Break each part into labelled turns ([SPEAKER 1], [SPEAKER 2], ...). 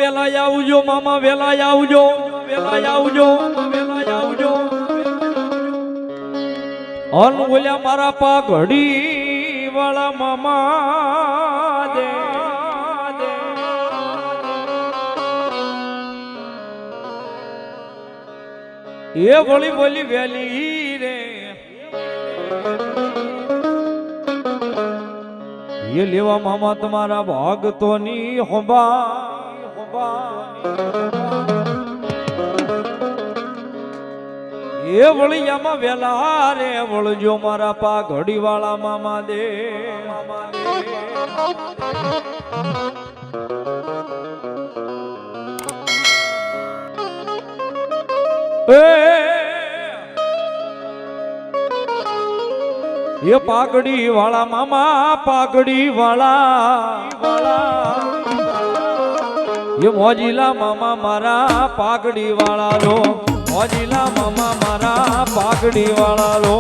[SPEAKER 1] વેલા આવજો, મામા વેલા આવજો, વેલા આવજો, વેલા આવજો. અન બોલ્યા મારા પા ઘડી વાળા મામા દે એ વળી બોલી વેલી રે એ લેવા મામા તમારા ભાગતોની હોબા એ વળી આમાં વેલા રે વળજો મારા પા ઘડી વાળા મામા દે એ પાઘડી વાળા મામા પાઘડી વાળા એ મોજીલા મામા મારા પાઘડી વાળા લો મોજીલા મામા મારા પાઘડી વાળા લો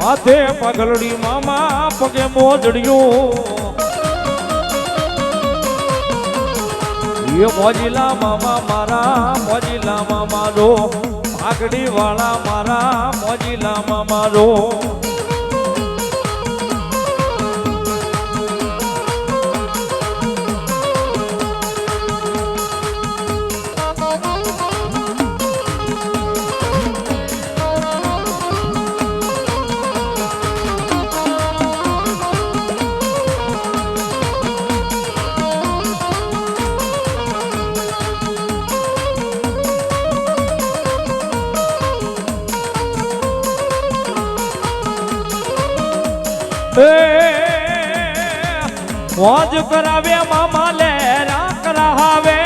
[SPEAKER 1] માથે પગલડી મામા પગે મોજડ્યું એ મોજીલા મામા મારા મોજીલા મામા લો પાઘડી વાળા મારા મોજીલા મામા લો મોજ કરાવે મામા લેરા કરાવે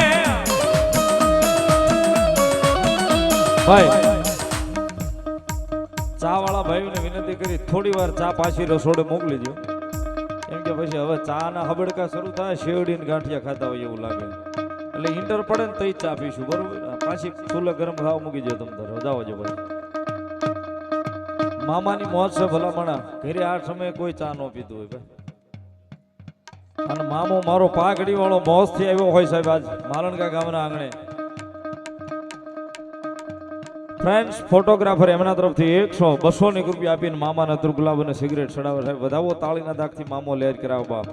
[SPEAKER 1] ભાઈ ચા વાળા ભાઈઓને વિનંતી કરી થોડી વાર ચા પાછી રસોડે મોકલી દો કેમ કે પછી હવે ચા ના હબડકા શરૂ થાય શેરડી ને ગાંઠિયા ખાતા હોય એવું લાગે એટલે ઇન્ટર પડે ને તઈ ચા પીશું બરોબર પાછી ચૂલે ગરમ ખાવા મૂકી દો તમે તારે જાઓ જો ભાઈ મામાની મોજ છે ભલામણા ઘરે આ સમયે કોઈ ચા ન પીતું હોય ભાઈ અને મામો મારો પાઘડી વાળો મોજ થી આવ્યો હોય સાહેબ આજ માલણકા ગામના આંગણે ફ્રેન્ડ્સ ફોટોગ્રાફર એમના તરફથી 100-200 ની રૂપિયા આપીને મામાના ગુલાબ અને સિગરેટ ચડાવે સાહેબ વધાવો તાળીના દાગથી મામો લેર કરાવ બાપ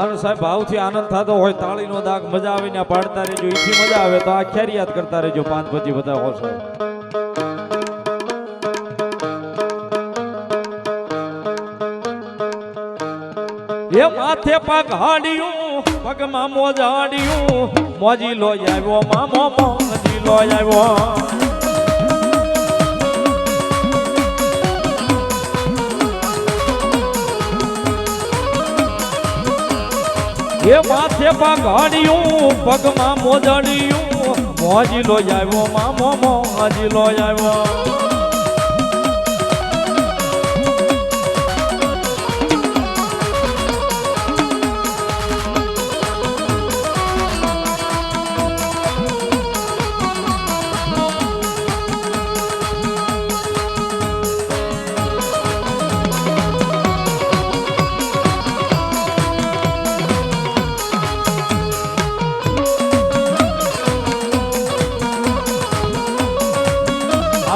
[SPEAKER 1] અને સાહેબ ભાવથી આનંદ થતો હોય તાળીનો દાગ મજા આવીને પાડતા રહેજો ઈથી મજા આવે તો આ ખ્યારી યાદ કરતા રહેજો 5-25 બધા હો સાહેબ એ માથે પગાડ્યું પગમાં મોજાડ્યું મોજી લો આવ્યો મામો મોજી લો આવ્યો એ માથે પગાડ્યું પગમાં મોજાડ્યું મોજી લો આવ્યો મામો મોજી લો આવ્યો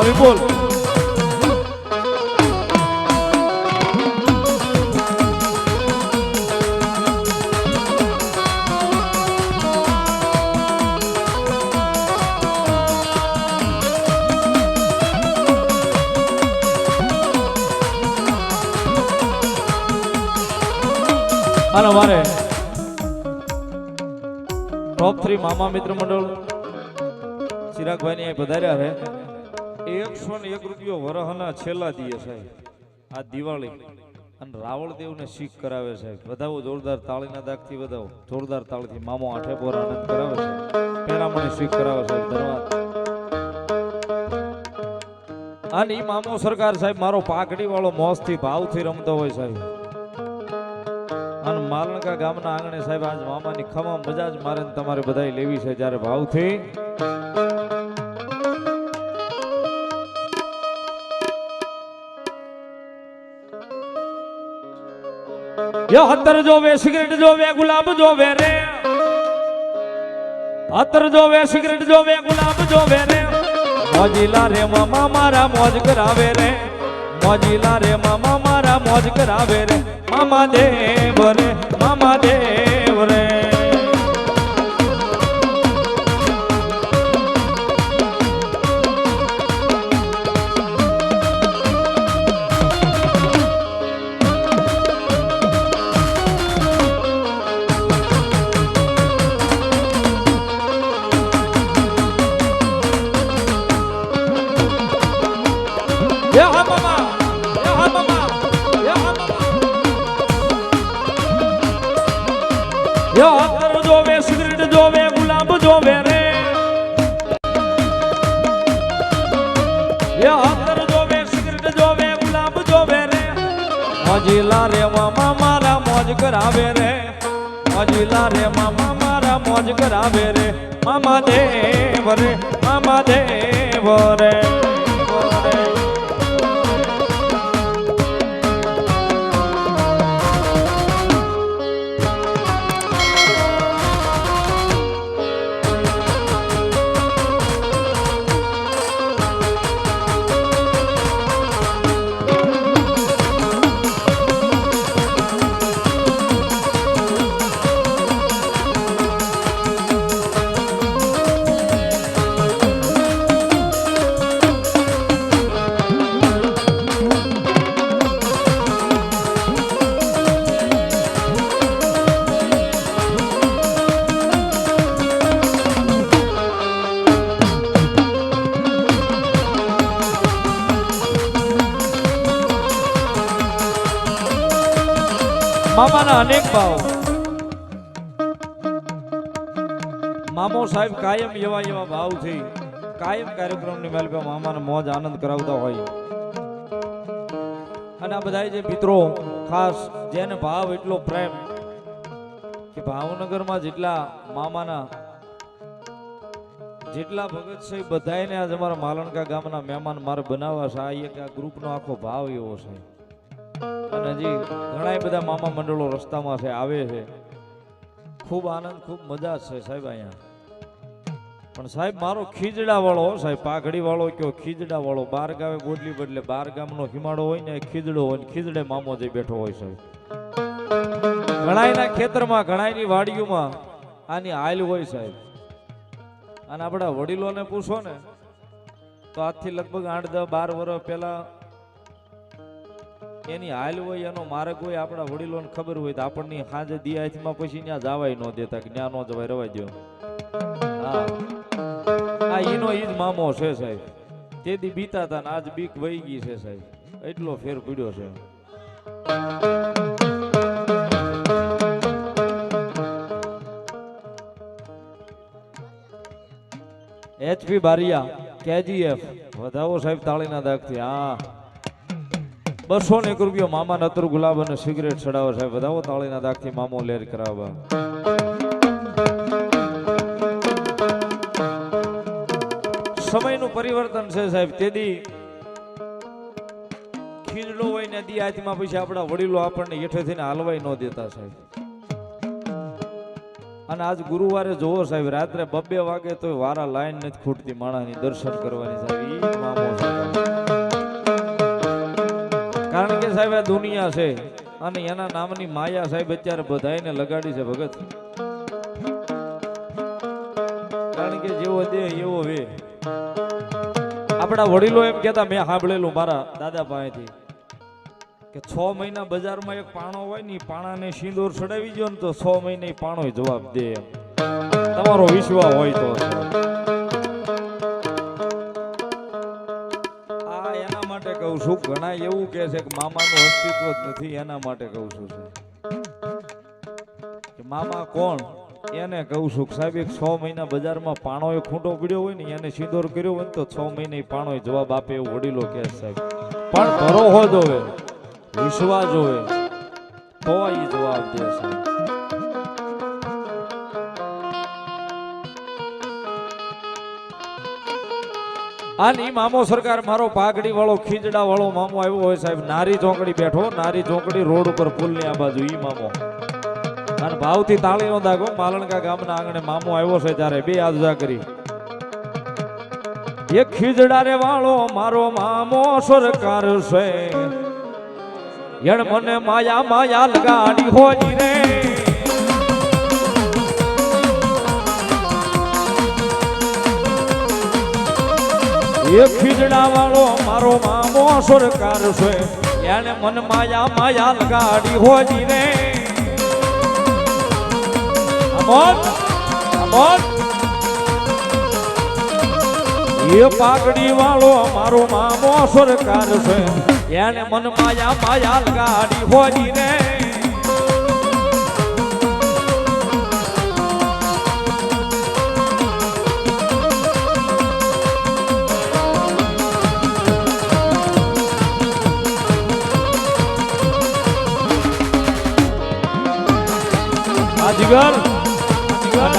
[SPEAKER 1] આવી બોલ અને અમારે ટોપ 3 મામા મિત્ર મંડળ ચિરાગભાઈ ને પધાર્યા છે 101 રૂપિયો વરહના છેલ્લા દીએ સાહેબ આ દિવાળી અને રાવળ દેવને શીખ કરાવે છે. વધાવો જોરદાર તાળીના દાગથી વધાવો, જોરદાર તાળીથી મામો આઠે પોર આનંદ કરાવે છે. પેરામણી શીખ કરાવે છે. ધન્યવાદ. અને ઈ મામો સરકાર સાહેબ મારો પાઘડી વાળો મોજથી ભાવથી રમતો હોય સાહેબ. અને માલણકા ગામના આંગણે સાહેબ આજ મામાની ખમા મજા જ મારે તમારે બધાય લેવી છે જ્યારે ભાવથી. અત્તર જોવે, સિગરેટ જોવે, ગુલાબ જોવે રે. અત્તર જોવે, સિગરેટ જોવે, ગુલાબ જોવે રે. મોજીલા રે મામા મારા મોજ કરાવે રે. મોજીલા રે મામા મારા મોજ કરાવે રે. મામા દેવ રે, મામા દેવ રે. અત્તર જોવે, સિગરેટ જોવે, ગુલાબ જોવે રે. અત્તર જોવે, સિગરેટ જોવે, ગુલાબ જોવે રે. મોજીલા રે મામા મારા મોજ કરાવે રે. મોજીલા રે મામા મારા મોજ કરાવે રે. મામા દેવ રે, મામા દેવ રે. મામાના અનેક ભાવ. મામો સાહેબ કાયમ એવા ભાવથી કાયમ કાર્યક્રમની મેલ પર મામાને મોજ આનંદ કરાવતા હોય. અને આ બધા જે મિત્રો ખાસ જેને ભાવ એટલો પ્રેમ કે ભાવનગરમાં જેટલા મામાના જેટલા ભગત છે બધાને આજ અમારા માલણકા ગામના મહેમાન મારે બનાવવા છે. આ એક આ ગ્રુપનો આખો ભાવ એવો છે. અને હજી ઘણા બધા મામા મંડળો રસ્તામાં છે, આવે છે. ખૂબ આનંદ, ખૂબ મજા છે સાહેબ અહીંયા. પણ સાહેબ મારો ખીજડા વાળો સાહેબ, પાઘડી વાળો કયો ખીજડા વાળો, બાર ગાવે ગોડલી બદલે બાર ગામનો હિમાડો હોય ને ખીજડો હોય, ખીજડે મામો જઈ બેઠો હોય સાહેબ. ઘણાયના ખેતરમાં, ઘણાયની વાડીઓમાં આની હાલ હોય સાહેબ. અને આપણા વડીલોને પૂછો ને તો આજથી લગભગ 8-10-12 વર્ષ પહેલા એની હાલ હોય, એનો માર્ગ હોય. આપણા વડીલોને ખબર હોય તો આપણને સાંજે દિયાથમાં પછી ત્યાં જવાય ન દેતા, કે ત્યાં ન જવાય, રવાય દો. હા, એનો ઈ જ મામો છે સાહેબ. તે દી બીતા હતા ને આજ બીક વહી ગઈ છે સાહેબ. એટલો ફેર પડ્યો છે. HP બારિયા KGF વધાવો સાહેબ તાળીના દાગથી. હા, 201 રૂપિયા મામા નતર ગુલાબ અને સિગરેટ ચડાવો સાહેબ. વધાવો તાળીના દાગથી મામો લેર કરાવવા. સમયનું પરિવર્તન છે સાહેબ. તેદી ખીજડો હોય ને દી આથમાં પછી આપણા વડીલો આપણને હેઠેથી હાલવાય ન દેતા સાહેબ. અને આજ ગુરુવારે જોવો સાહેબ, રાત્રે 2 વાગે તો વારા લાઈન નથી ખૂટતી માણાની દર્શન કરવાની સાહેબ. ઈ મામો સાહેબ. કારણ કે સાહેબ આ દુનિયા છે અને એના નામની માયા સાહેબ અત્યારે બધાયને લગાડી છે ભગત. કારણ કે જેવો દેહ એવો વે. આપણા વડીલો એમ કહેતા, મેં સાંભળેલું મારા દાદા પાસેથી, કે 6 મહિના બજારમાં એક પાણો હોય ને, પાણાને સિંદૂર ચડાવી ગયો ને તો 6 મહિને પાણો જવાબ દે. તમારો વિશ્વાસ હોય તો. આ એના માટે કહું કહું છું ઘણા એવું કહે છે કે મામાનું અસ્તિત્વ જ નથી એના માટે કહું છું કે મામા કોણ એને કહું છું કે સાહેબ 6 મહિના બજારમાં પાણોય ખૂંટો પડ્યો હોય ને એને સિંદોર કર્યો હોય ને તો 6 મહિને પાણોય જવાબ આપે એવું વડીલો કહે સાહેબ પણ ભરોહો જોવે વિશ્વાસ જોવે તો એ જવાબ દે સાહેબ આની મામો સરકાર મારો પાઘડી વાળો ખીજડા વાળો મામો આવ્યો હોય સાહેબ નારી ચોકડી બેઠો નારી ચોકડી રોડ ઉપર પુલની આ બાજુ ઈ મામો અને ભાવથી તાળીનો દાગો માલણકા ગામના આંગણે મામો આવ્યો છે ત્યારે બે આજા કરી એ ખીજડા રે વાળો મારો મામો સરકાર છે યણ મને માયા માયા લગાડી હોજી રે એ ખીજડા વાળો મારો મામો સરકાર છે એને મન માયા માયા લગાડી હોજી રે અમોન અમોન એ પાઘડી વાળો મારો મામો સરકાર છે એને મન માયા માયા લગાડી હોજી રે જીગર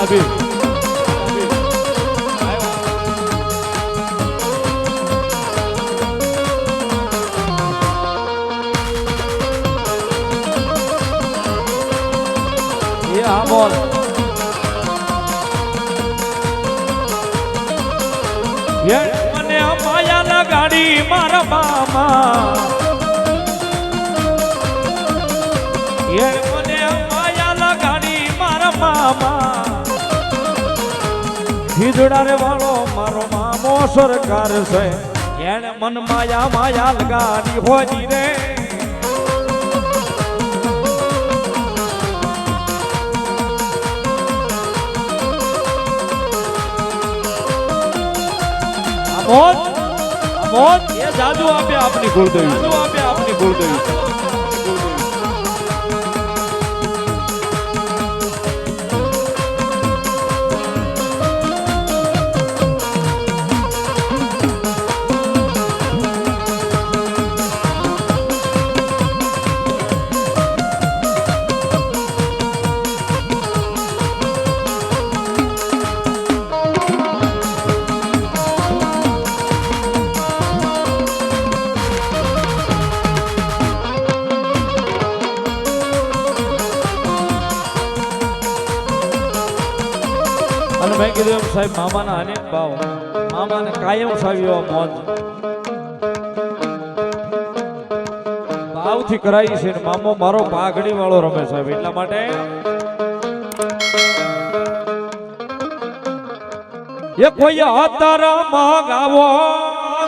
[SPEAKER 1] નબી એ હા બોલ મને માયા ના ગાડી મારા મામા ખીજડા રે વાળો મારો મામો સરકાર છે એને મન માયા માયા લગાડી હોજી રે અમોદ અમોદ એ જાદુ આપે આપની કુળદેવી જાદુ આપે આપની કુળદેવી મેં કીધું એમ સાહેબ મામાના અનેક ભાવ મામાને કાયમ સાવ્યો મોજ ભાવથી કરાઈ છે ને મામો મારો પાઘડી વાળો રમે સાહેબ એટલા માટે એ કોઈ હતર મગાવો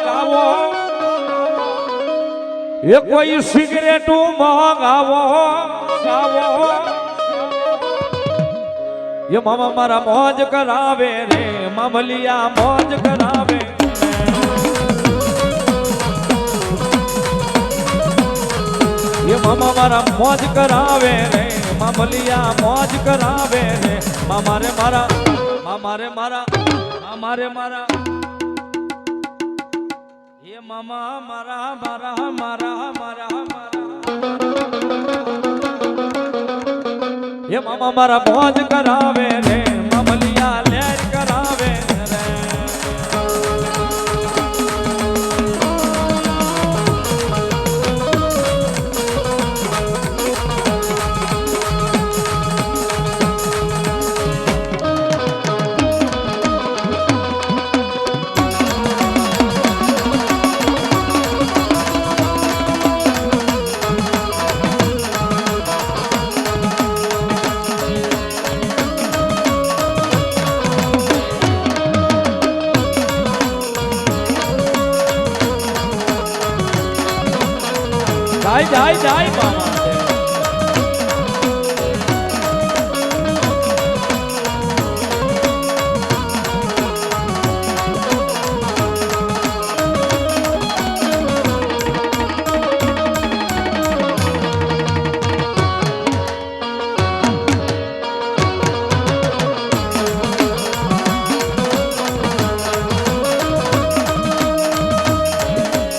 [SPEAKER 1] ગાવો એ કોઈ સિગરેટ મગાવો ગાવો ये मामा मारा मौज करावे रे मामलिया मौज करावे ये मामा मारा मौज करावे रे मामलिया मौज करावे रे मामा रे मारा मामा रे मारा मामा रे मारा ये मामा मारा मारा मारा मारा ये मामा मारा मौज करावे रे मामलिया लेर करावे रे જાય જાય મામા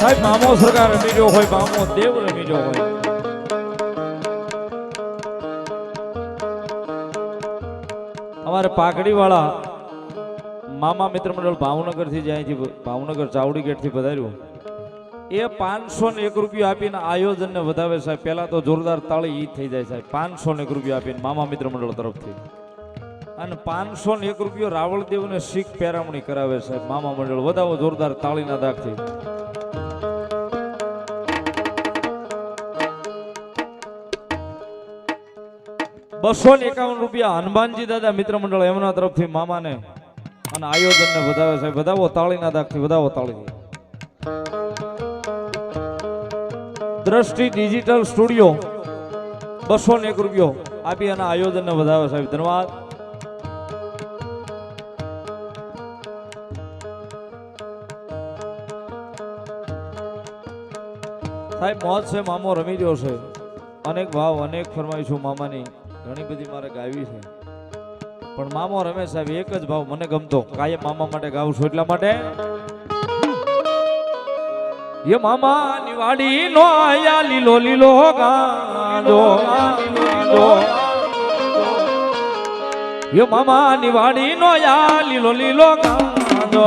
[SPEAKER 1] સાહેબ મામો સરકાર રમી ગયો હોય, મામો દેવ રમી ગયો હોય. અમારે પાઘડી વાળા મામા મિત્ર મંડળ ભાવનગર થી જાય, ભાવનગર ચાવડી ગેટ થી પધાર્યું. એ 501 રૂપિયા આપીને આયોજન ને વધાવે સાહેબ. પેલા તો જોરદાર તાળી ઈ થઈ જાય સાહેબ. 501 રૂપિયા આપીને મામા મિત્ર મંડળ તરફથી, અને 501 રૂપિયો રાવળદેવ ને શીખ પેરામણી કરાવે સાહેબ મામા મંડળ. વધાવો જોરદાર તાળીના દાગથી. ₹251 હનુમાનજી દાદા મિત્ર મંડળ એમના તરફથી મામાને અને આયોજન ને વધાવે સાહેબ. વધાવો તાળીના દાગથી, વધાવો તાળીથી. દ્રષ્ટિ ડિજિટલ સ્ટુડિયો ₹201 આપી અને આયોજન ને વધાવે સાહેબ. ધન્યવાદ. સાહેબ મોજ છે, મામો રમી રહ્યો છે. અનેક ભાવ અનેક ફરમાઈશું મામાની ઘણી બધી મારે ગાવી છે, પણ મામો રમે સાહેબ એક જ ભાવ મને ગમતો, કાયમ મામા માટે ગાઉં છું. એટલા માટે એ મામા ની વાડી નો આયા લીલો લીલો ગાંડો, એ મામા ની વાડી નો આયા લીલો લીલો ગાંડો.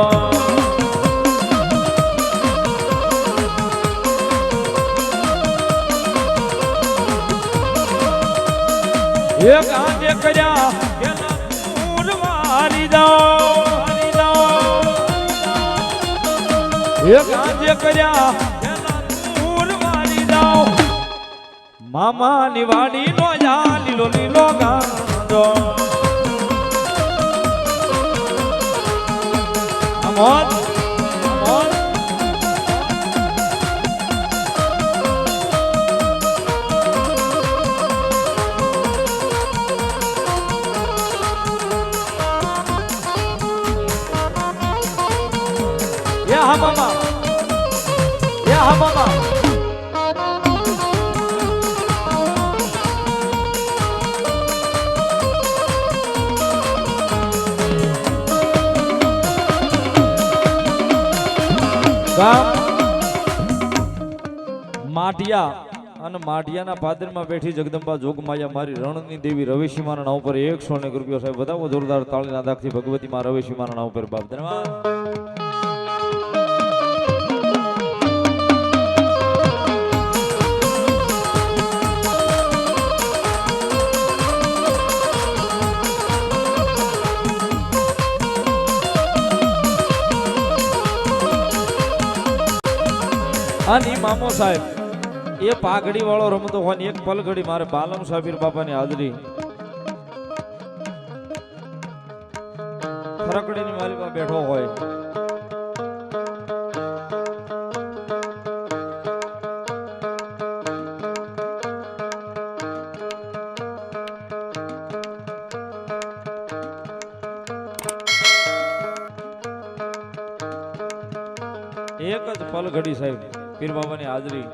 [SPEAKER 1] એ ગાંજે કર્યા એના પૂર મારી જાઓ, એ ગાંજે કર્યા એના પૂર મારી જાઓ. મામા ની વાડી નો જા લીલો લીલો ગાંડો. અમોદ હા મામા, હા મામા. માઢિયા અને માઢિયાના પાદરમાં બેઠી જગદંબા જોગમાયા મારી રણની દેવી રવેશીમાના નામ ઉપર 101 રૂપિયા સાહેબ. વધાવો જોરદાર તાળીના દાગથી ભગવતી માં રવેશીમાના નામ ઉપર બાપ. ધન્યવાદ. અને મામો સાહેબ એ પાઘડી વાળો રમતો હોય, એક પલઘડી મારે બાલમ સાબીર બાપાની હાજરી ફરકડીની માલીમાં બેઠો હોય. એક જ પલઘડી સાહેબ પીર બાબાની હાજરી